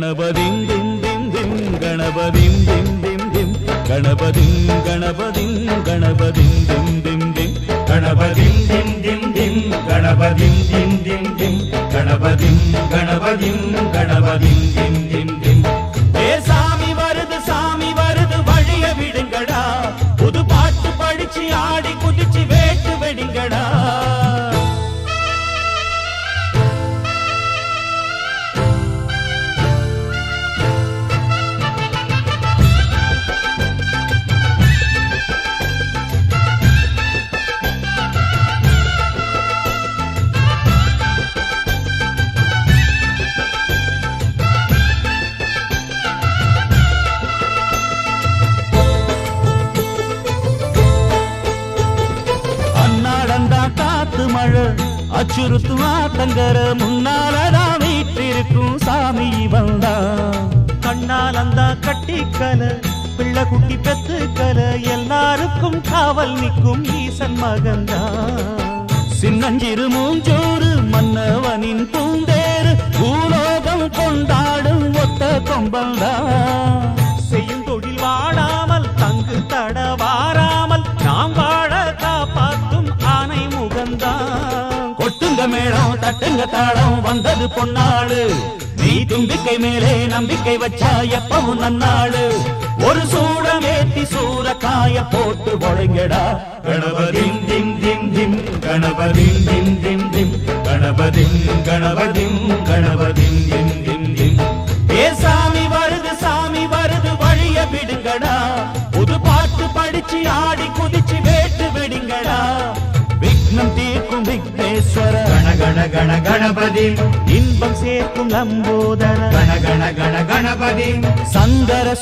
गणपतिं दिं दिं दिं गणपतिं दिं दिं दिं गणपतिं गणपतिं गणपतिं दिं दिं दिं गणपतिं दिं दिं दिं गणपतिं दिं दिं दिं गणपतिं गणपतिं गणपतिं दिं दिं दिं ए சாமி வருது வழிய விடுங்கடா புது பாட்டு படிச்சு ஆடி குதிச்சு வேட்டு வெடிங்கடா மழை அச்சுறுத்தும் ஆத்தங்கர முன்னாலதான் வீட்டிருக்கும் சாமி வந்தா கண்ணால் அந்த கட்டிக்கல பிள்ளை குட்டி பெத்துக்கல எல்லாருக்கும் காவல் நிற்கும் ஈசன் மகந்தா சின்னஞ்சிறு மூஞ்சோறு மன்னவனின் பூந்தேறு பூலோகம் கொண்டாடும் ஒத்த கொம்பந்தா செய்யும் தொழில் வாடாமல் தங்கு தட வாராமல் நாம் வாழ காப்பாற்றும் ஆனை முகந்தான் கொட்டுங்க மேளம் தட்டுங்க தாளம் வந்தது பொன்னாளு நீ தும்பிக்கை மேலே நம்பிக்கை வச்சா எப்பவும் நன்னாளு ஒரு சூடமேத்தி சூரக்காய போட்டு ஒழுங்கடா கணபதிம் திம் திம் திம் கணபதிம் திம் திம் திம் கணபதிம் கணபதிம் கணபதிம் திம் திம் திம் ஏ சாமி வருது வழிய விடுங்கடா புது பாட்டு படிச்சு ஆடி குதிச்சு வேட்டு வெடிங்கடா விக்னம் தீர்க்கும் விக்னேஸ்வர கண கண கண கணபதி இன்பம் சேர்க்கும் லம்போதர கண கண கண கணபதி சந்தர